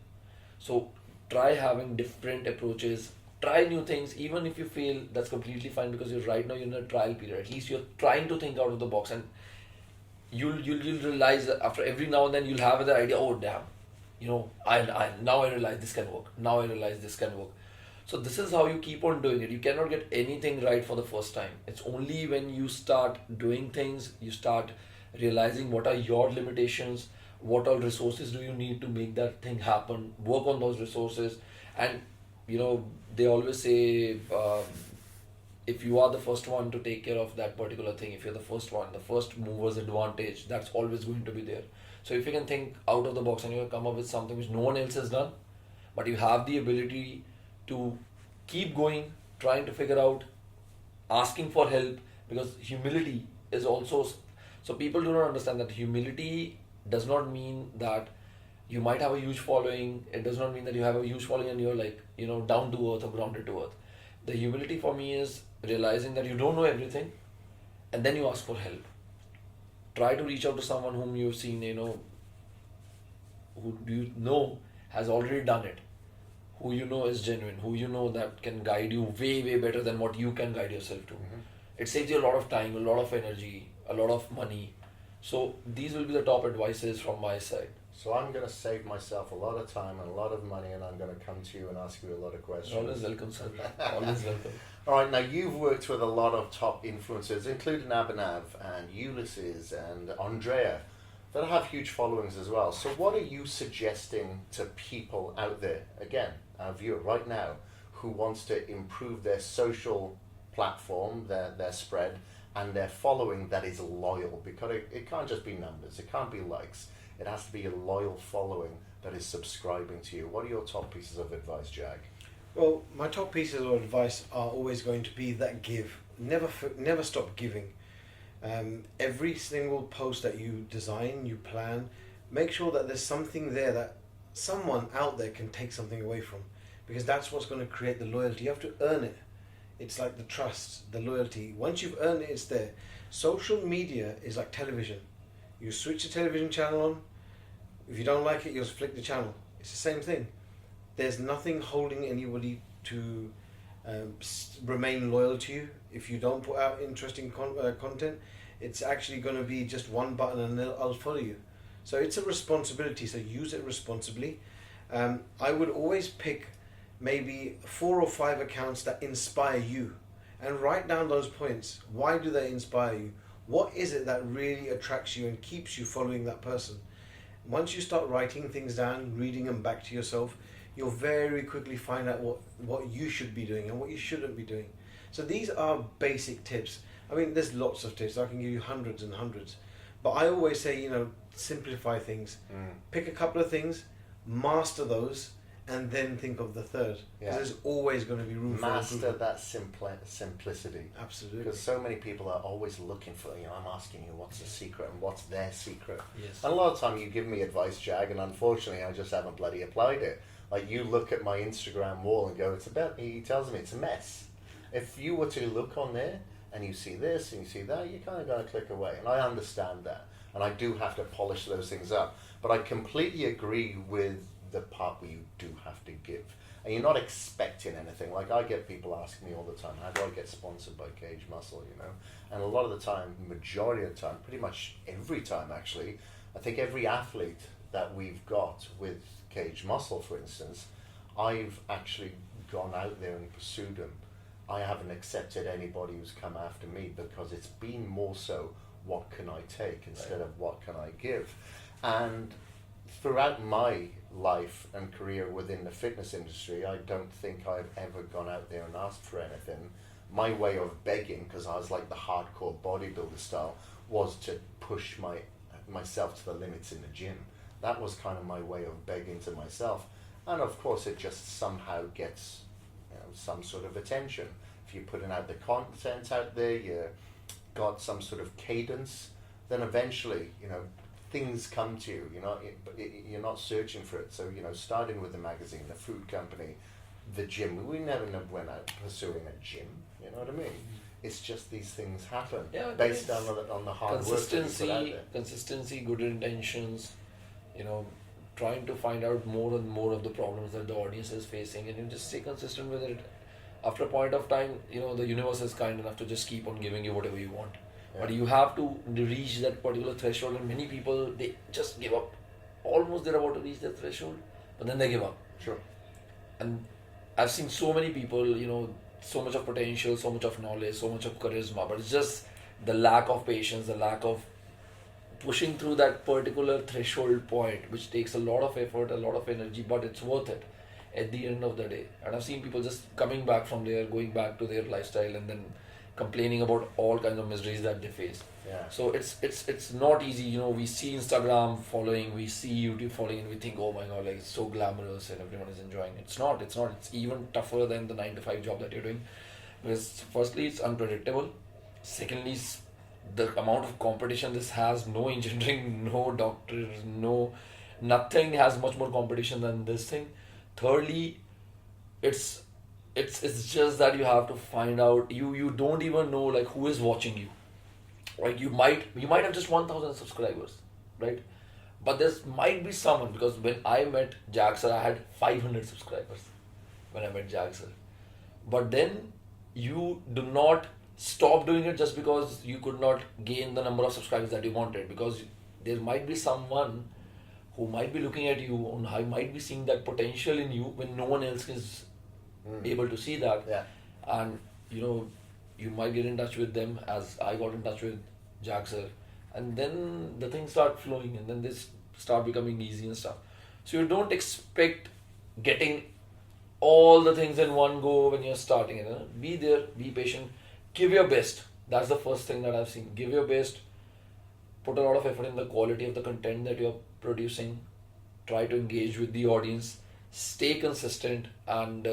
So try having different approaches, try new things, even if you fail, that's completely fine, because right now you're in a trial period. At least you're trying to think out of the box, and you'll realize that after every now and then you'll have the idea, oh damn, I now I realize this can work. Now I realize this can work. So this is how you keep on doing it. You cannot get anything right for the first time. It's only when you start doing things, you start realizing what are your limitations, what all resources do you need to make that thing happen, work on those resources. And they always say, if you are the first one to take care of that particular thing, if you're the first one, the first mover's advantage, that's always going to be there. So if you can think out of the box and you come up with something which no one else has done, but you have the ability to keep going, trying to figure out, asking for help, because humility is also, so people do not understand that humility does not mean that you might have a huge following. It does not mean that you have a huge following and you're like, down to earth or grounded to earth. The humility for me is realizing that you don't know everything and then you ask for help. Try to reach out to someone whom you've seen, who you know has already done it, who you know is genuine, who you know that can guide you way, way better than what you can guide yourself to. Mm-hmm. It saves you a lot of time, a lot of energy, a lot of money. So these will be the top advices from my side. So I'm going to save myself a lot of time and a lot of money, and I'm going to come to you and ask you a lot of questions. Always welcome, sir. Always welcome. All right, now you've worked with a lot of top influencers, including Abhinav and Ulysses and Andrea, that have huge followings as well. So what are you suggesting to people out there, again, our viewer right now, who wants to improve their social platform, their spread, and their following that is loyal? Because it can't just be numbers, it can't be likes. It has to be a loyal following that is subscribing to you. What are your top pieces of advice, Jag? Well, my top pieces of advice are always going to be that give. Never stop giving. Every single post that you design, you plan, make sure that there's something there that someone out there can take something away from. because that's what's going to create the loyalty. You have to earn it. It's like the trust, the loyalty. Once you've earned it, it's there. Social media is like television. You switch the television channel on. If you don't like it, you'll flick the channel. It's the same thing. There's nothing holding anybody to remain loyal to you. If you don't put out interesting content, it's actually going to be just one button and I'll follow you. So it's a responsibility, so use it responsibly. I would always pick maybe 4 or 5 accounts that inspire you and write down those points. Why do they inspire you? What is it that really attracts you and keeps you following that person? Once you start writing things down, reading them back to yourself, you'll very quickly find out what you should be doing and what you shouldn't be doing. So these are basic tips. I mean, there's lots of tips. I can give you hundreds and hundreds. But I always say, simplify things. Pick a couple of things, master those, and then think of the third. Yeah. There's always going to be room for master that simplicity. Absolutely. Because so many people are always looking for, I'm asking you what's the secret and what's their secret. Yes. And a lot of time you give me advice, Jag, and unfortunately I just haven't bloody applied it. Like you look at my Instagram wall and go, he tells me it's a mess. If you were to look on there and you see this and you see that, you're kind of going to click away. And I understand that. And I do have to polish those things up. But I completely agree with the part where you do have to give. And you're not expecting anything. Like I get people asking me all the time, how do I get sponsored by Kaged Muscle, And a lot of the time, majority of the time, pretty much every time actually, I think every athlete that we've got with Kaged Muscle, for instance, I've actually gone out there and pursued them. I haven't accepted anybody who's come after me because it's been more so, what can I take instead of what can I give? And throughout my life and career within the fitness industry, I don't think I've ever gone out there and asked for anything. My way of begging, because I was like the hardcore bodybuilder style, was to push myself to the limits in the gym. That was kind of my way of begging to myself. And of course it just somehow gets some sort of attention. If you're putting out the content out there, you got some sort of cadence, then eventually, things come to you. You're not searching for it. So, starting with the magazine, the food company, the gym, we never went out pursuing a gym. You know what I mean? It's just these things happen based on the hard work that you put out there. Consistency, good intentions, trying to find out more and more of the problems that the audience is facing, and you just stay consistent with it. After a point of time, the universe is kind enough to just keep on giving you whatever you want. Yeah. But you have to reach that particular threshold, and many people, they just give up. Almost they're about to reach that threshold, but then they give up. Sure. And I've seen so many people, so much of potential, so much of knowledge, so much of charisma, but it's just the lack of patience, the lack of pushing through that particular threshold point, which takes a lot of effort, a lot of energy, but it's worth it at the end of the day. And I've seen people just coming back from there, going back to their lifestyle, and then complaining about all kinds of miseries that they face. Yeah. So it's not easy. We see Instagram following, we see YouTube following, and we think, oh my god, like it's so glamorous and everyone is enjoying it. It's not. It's even tougher than the 9-to-5 job that you're doing, because firstly it's unpredictable. Secondly, the amount of competition this has, no engineering, no doctors, nothing has much more competition than this thing. Thirdly, it's just that you have to find out, you don't even know like who is watching you. Like you might have just 1,000 subscribers, right? But there might be someone, because when I met Jag sir, I had 500 subscribers when I met Jag sir. But then you do not stop doing it just because you could not gain the number of subscribers that you wanted, because there might be someone who might be looking at you and who might be seeing that potential in you when no one else is able to see that. Yeah. And you might get in touch with them, as I got in touch with Jag sir, and then the things start flowing, and then they start becoming easy and stuff. So you don't expect getting all the things in one go when you're starting. Be there, be patient, give your best. That's the first thing that I've seen. Give your best, put a lot of effort in the quality of the content that you're producing, try to engage with the audience, stay consistent, and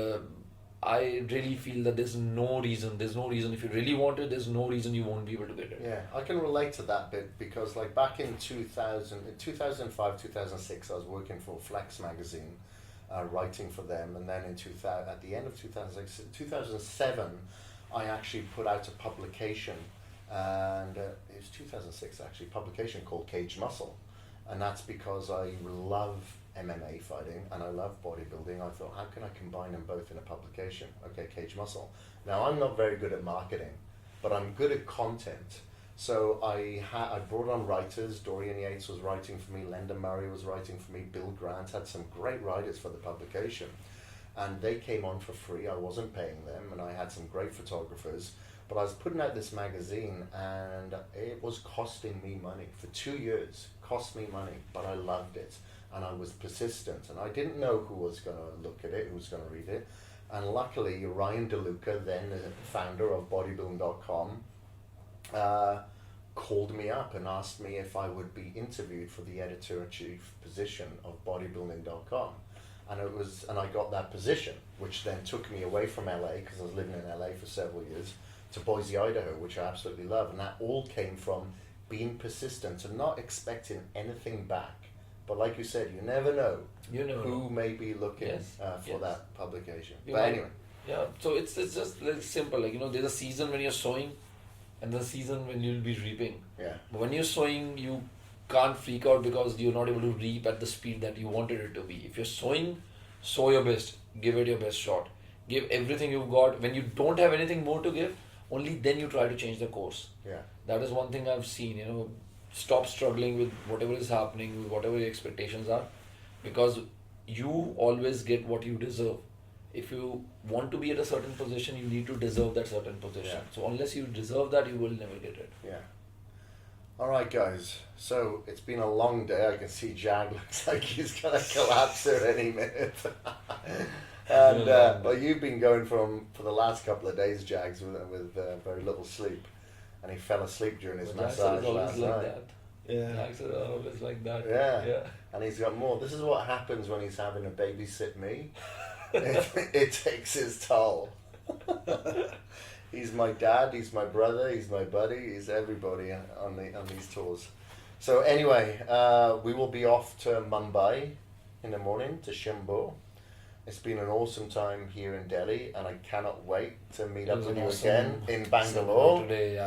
I really feel that there's no reason if you really want it, there's no reason you won't be able to get it. Yeah, I can relate to that bit, because like back in 2005, 2006, I was working for Flex magazine, writing for them. And then at the end of 2007, I actually put out a publication, and it was 2006 actually, publication called Kaged Muscle. And that's because I love MMA fighting and I love bodybuilding. I thought, how can I combine them both in a publication? Okay, Kaged Muscle. Now, I'm not very good at marketing, but I'm good at content. So I brought on writers. Dorian Yates was writing for me, Lenda Murray was writing for me, Bill Grant had some great writers for the publication. And they came on for free. I wasn't paying them, and I had some great photographers. But I was putting out this magazine, and it was costing me money. For 2 years, cost me money, but I loved it. And I was persistent, and I didn't know who was going to look at it, who was going to read it. And luckily, Ryan DeLuca, then the founder of bodybuilding.com, called me up and asked me if I would be interviewed for the editor-in-chief position of bodybuilding.com. And I got that position, which then took me away from LA, because I was living in LA for several years, to Boise, Idaho, which I absolutely love. And that all came from being persistent and not expecting anything back. But like you said, you never know who may be looking for that publication. Anyway. Yeah, so it's just like simple. Like, there's a season when you're sowing and the season when you'll be reaping. Yeah. But when you're sowing, you can't freak out because you're not able to reap at the speed that you wanted it to be. If you're sowing, sow your best. Give it your best shot. Give everything you've got. When you don't have anything more to give, only then you try to change the course. Yeah. That is one thing I've seen, stop struggling with whatever is happening, with whatever your expectations are, because you always get what you deserve. If you want to be at a certain position, you need to deserve that certain position. Yeah. So unless you deserve that, you will never get it. Yeah. All right, guys. So it's been a long day. I can see Jag looks like he's going to collapse at any minute. And but you've been going for the last couple of days, Jags, with very little sleep. And he fell asleep during his massage last night. That. Yeah. Jags are always like that. Yeah. And he's got more. This is what happens when he's having to babysit me. It takes his toll. He's my dad, he's my brother, he's my buddy, he's everybody on these tours. So anyway, we will be off to Mumbai in the morning, to Shimbo. It's been an awesome time here in Delhi, and I cannot wait to meet up with you again in Bangalore. Today,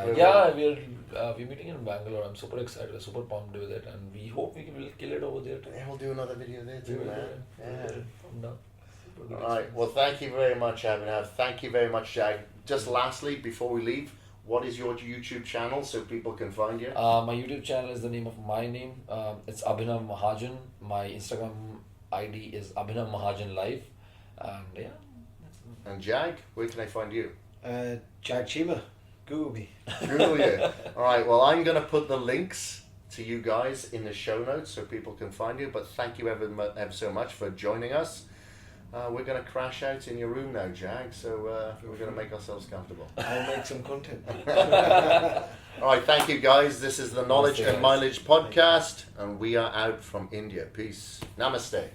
we're meeting in Bangalore. I'm super excited, super pumped with it, and we hope we will kill it over there too. Yeah, we'll do another video there too, man. Yeah. Alright, well thank you very much, Abhinav. Thank you very much, Jag. Just lastly, before we leave, what is your YouTube channel so people can find you? My YouTube channel is the name of my name. It's Abhinav MAHAJAN. My Instagram ID is Abhinav MAHAJAN Live. And yeah. And Jag, where can I find you? Jag Chima. Google me. Google you. Alright, well I'm going to put the links to you guys in the show notes so people can find you. But thank you ever so much for joining us. We're going to crash out in your room now, Jag, so we're going to make ourselves comfortable. I'll make some content. Alright, thank you guys. This is the Knowledge and Mileage podcast, and we are out from India. Peace. Namaste.